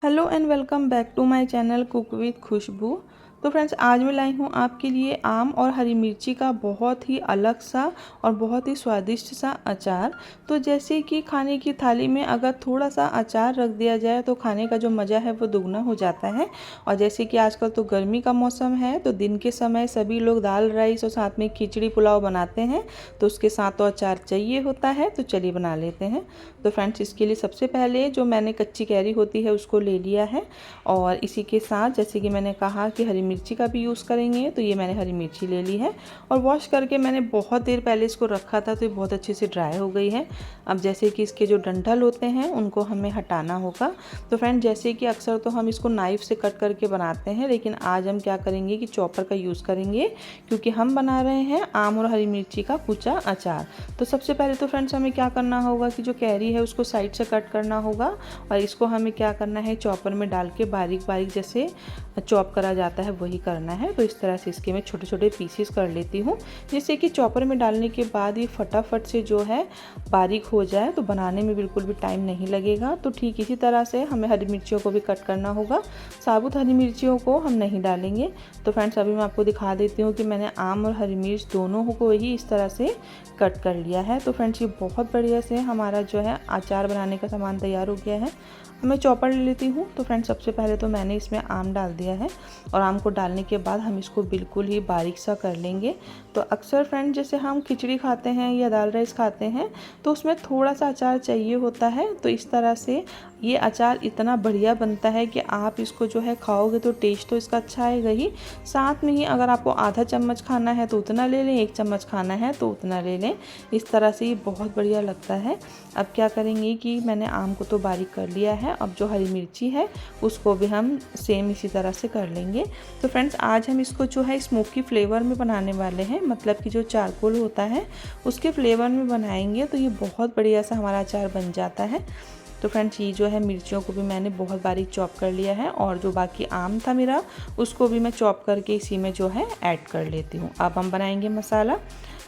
Hello and welcome back to my channel cook with Khushboo. तो friends, आज मैं लाई हूँ आपके लिए आम और हरी मिर्ची का बहुत ही अलग सा और बहुत ही स्वादिष्ट सा अचार। तो जैसे कि खाने की थाली में अगर थोड़ा सा अचार रख दिया जाए तो खाने का जो मज़ा है वो दुगना हो जाता है। और जैसे कि आजकल तो गर्मी का मौसम है, तो दिन के समय सभी लोग दाल राइस और साथ में खिचड़ी पुलाव बनाते हैं, तो उसके साथ तो अचार चाहिए होता है। तो चलिए बना लेते हैं। तो फ्रेंड्स, इसके लिए सबसे पहले जो मैंने कच्ची कैरी होती है उसको ले लिया है, और इसी के साथ जैसे कि मैंने कहा कि हरी मिर्ची का भी यूज़ करेंगे, तो ये मैंने हरी मिर्ची ले ली है और वॉश करके मैंने बहुत देर पहले इसको रखा था, तो ये बहुत अच्छे से ड्राई हो गई है। अब जैसे कि इसके जो डंठल होते हैं उनको हमें हटाना होगा। तो फ्रेंड, जैसे कि अक्सर तो हम इसको नाइफ़ से कट करके बनाते हैं, लेकिन आज हम क्या करेंगे कि चॉपर का यूज़ करेंगे, क्योंकि हम बना रहे हैं आम और हरी मिर्ची का कुचा अचार। तो सबसे पहले तो फ्रेंड्स, हमें क्या करना होगा कि जो कैरी है उसको साइड से कट करना होगा, और इसको हमें क्या करना है, चॉपर में डाल के बारीक बारीक जैसे चॉप करा जाता है वही करना है। तो इस तरह से इसके मैं छोटे छोटे पीसेस कर लेती हूँ, जिससे कि चॉपर में डालने के बाद ये फटाफट से जो है बारीक हो जाए, तो बनाने में बिल्कुल भी टाइम नहीं लगेगा। तो ठीक इसी तरह से हमें हरी मिर्चियों को भी कट करना होगा। साबुत हरी मिर्चियों को हम नहीं डालेंगे। तो फ्रेंड्स, अभी मैं आपको दिखा देती हूँ कि मैंने आम और हरी मिर्च दोनों को ही इस तरह से कट कर लिया है। तो फ्रेंड्स, ये बहुत बढ़िया से हमारा जो है अचार बनाने का सामान तैयार हो गया है। मैं चॉपर ले लेती हूँ। तो फ्रेंड्स, सबसे पहले तो मैंने इसमें आम डाल दिया है, और आम को डालने के बाद हम इसको बिल्कुल ही बारीक सा कर लेंगे। तो अक्सर फ्रेंड, जैसे हम खिचड़ी खाते हैं या दाल राइस खाते हैं, तो उसमें थोड़ा सा अचार चाहिए होता है। तो इस तरह से ये अचार इतना बढ़िया बनता है कि आप इसको जो है खाओगे तो टेस्ट तो इसका अच्छा आएगा ही, साथ में ही अगर आपको आधा चम्मच खाना है तो उतना ले लें, 1 चम्मच खाना है तो उतना ले लें। इस तरह से ये बहुत बढ़िया लगता है। अब क्या करेंगे कि मैंने आम को तो बारीक कर लिया है, अब जो हरी मिर्ची है उसको भी हम सेम इसी तरह से कर लेंगे। तो फ्रेंड्स, आज हम इसको जो है स्मोकी फ्लेवर में बनाने वाले हैं, मतलब कि जो चारकोल होता है उसके फ्लेवर में बनाएंगे, तो ये बहुत बढ़िया सा हमारा अचार बन जाता है। तो फ्रेंड्स, ये जो है मिर्चियों को भी मैंने बहुत बारीक चॉप कर लिया है, और जो बाकी आम था मेरा उसको भी मैं चॉप करके इसी में जो है ऐड कर लेती हूँ। अब हम बनाएंगे मसाला।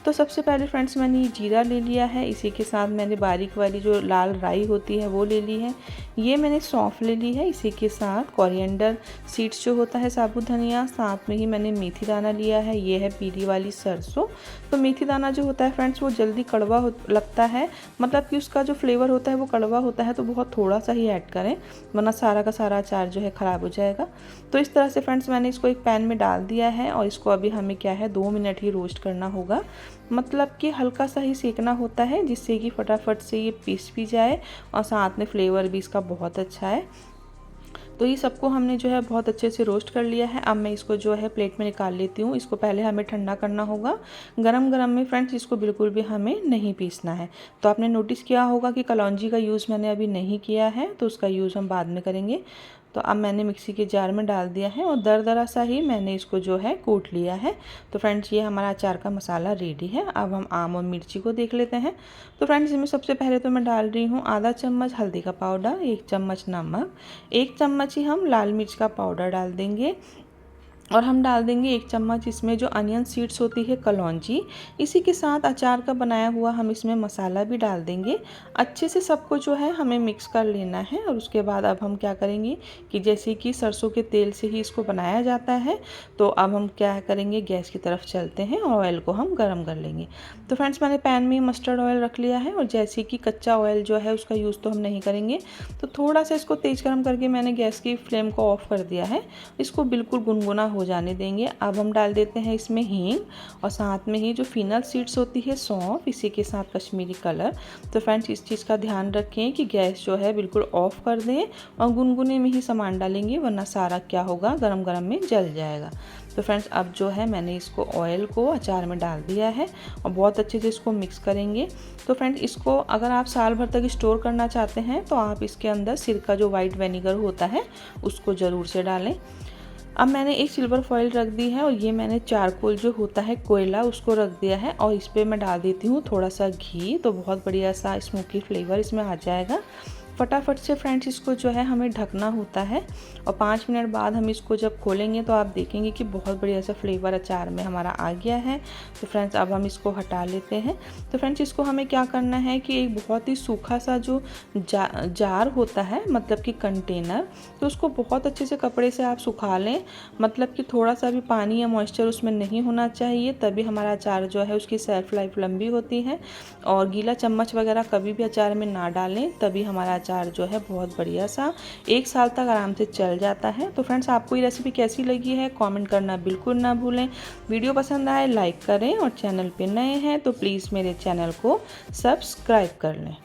तो सबसे पहले फ्रेंड्स, मैंने ये जीरा ले लिया है, इसी के साथ मैंने बारीक वाली जो लाल राई होती है वो ले ली है, ये मैंने सौंफ ले ली है, इसी के साथ कोरिएंडर सीड्स जो होता है साबुत धनिया, साथ में ही मैंने मेथी दाना लिया है, ये है पीली वाली सरसों। तो मेथी दाना जो होता है फ्रेंड्स वो जल्दी कड़वा लगता है, मतलब कि उसका जो फ्लेवर होता है वो कड़वा होता है, तो बहुत थोड़ा सा ही ऐड करें, वरना सारा का सारा अचार जो है ख़राब हो जाएगा। तो इस तरह से फ्रेंड्स मैंने इसको एक पैन में डाल दिया है, और इसको अभी हमें क्या है 2 मिनट ही रोस्ट करना होगा, मतलब कि हल्का सा ही सेकना होता है, जिससे कि फटाफट से ये पीस भी जाए और साथ में फ्लेवर भी इसका बहुत अच्छा है। तो ये सबको हमने जो है बहुत अच्छे से रोस्ट कर लिया है। अब मैं इसको जो है प्लेट में निकाल लेती हूँ। इसको पहले हमें ठंडा करना होगा, गरम गरम में फ्रेंड्स इसको बिल्कुल भी हमें नहीं पीसना है। तो आपने नोटिस किया होगा कि कलौंजी का यूज़ मैंने अभी नहीं किया है, तो उसका यूज़ हम बाद में करेंगे। तो अब मैंने मिक्सी के जार में डाल दिया है, और दरदरा सा ही मैंने इसको जो है कूट लिया है। तो फ्रेंड्स, ये हमारा अचार का मसाला रेडी है। अब हम आम और मिर्ची को देख लेते हैं। तो फ्रेंड्स, इसमें सबसे पहले तो मैं डाल रही हूँ आधा चम्मच हल्दी का पाउडर, 1 चम्मच नमक, 1 चम्मच ही हम लाल मिर्च का पाउडर डाल देंगे, और हम डाल देंगे 1 चम्मच इसमें जो अनियन सीड्स होती है कलौंजी। इसी के साथ अचार का बनाया हुआ हम इसमें मसाला भी डाल देंगे। अच्छे से सबको जो है हमें मिक्स कर लेना है, और उसके बाद अब हम क्या करेंगे कि जैसे कि सरसों के तेल से ही इसको बनाया जाता है, तो अब हम क्या करेंगे, गैस की तरफ चलते हैं और ऑयल को हम गर्म कर लेंगे। तो फ्रेंड्स, मैंने पैन में मस्टर्ड ऑयल रख लिया है, और जैसे कि कच्चा ऑयल जो है उसका यूज़ तो हम नहीं करेंगे, तो थोड़ा सा इसको तेज़ गर्म करके मैंने गैस की फ्लेम को ऑफ कर दिया है। इसको बिल्कुल गुनगुना हो जाने देंगे। अब हम डाल देते हैं इसमें हींग, और साथ में ही जो फिनल सीड्स होती है सौंफ, इसी के साथ कश्मीरी कलर। तो फ्रेंड्स, इस चीज़ का ध्यान रखें कि गैस जो है बिल्कुल ऑफ कर दें, और गुनगुने में ही सामान डालेंगे, वरना सारा क्या होगा, गरम गरम में जल जाएगा। तो फ्रेंड्स, अब जो है मैंने इसको ऑयल को अचार में डाल दिया है, और बहुत अच्छे से इसको मिक्स करेंगे। तो फ्रेंड्स, इसको अगर आप साल भर तक स्टोर करना चाहते हैं तो आप इसके अंदर सिरका जो वाइट विनेगर होता है उसको ज़रूर से डालें। अब मैंने एक सिल्वर फॉइल रख दी है, और ये मैंने चारकोल जो होता है कोयला उसको रख दिया है, और इस पर मैं डाल देती हूँ थोड़ा सा घी, तो बहुत बढ़िया सा स्मोकी फ्लेवर इसमें आ जाएगा। फटाफट से फ्रेंड्स इसको जो है हमें ढकना होता है और 5 मिनट बाद हम इसको जब खोलेंगे तो आप देखेंगे कि बहुत बढ़िया सा फ्लेवर अचार में हमारा आ गया है। तो फ्रेंड्स अब हम इसको हटा लेते हैं। तो फ्रेंड्स इसको हमें क्या करना है कि एक बहुत ही सूखा सा जो जार होता है, मतलब कि कंटेनर, तो उसको बहुत अच्छे से कपड़े से आप सुखा लें, मतलब कि थोड़ा सा भी पानी या मॉइस्चर उसमें नहीं होना चाहिए, तभी हमारा अचार जो है उसकी सेल्फ लाइफ लंबी होती है। और गीला चम्मच वगैरह कभी भी अचार में ना डालें, तभी हमारा अचार जो है बहुत बढ़िया सा 1 साल तक आराम से चल जाता है। तो फ्रेंड्स आपको ये रेसिपी कैसी लगी है कमेंट करना बिल्कुल ना भूलें। वीडियो पसंद आए लाइक करें और चैनल पे नए हैं तो प्लीज़ मेरे चैनल को सब्सक्राइब कर लें।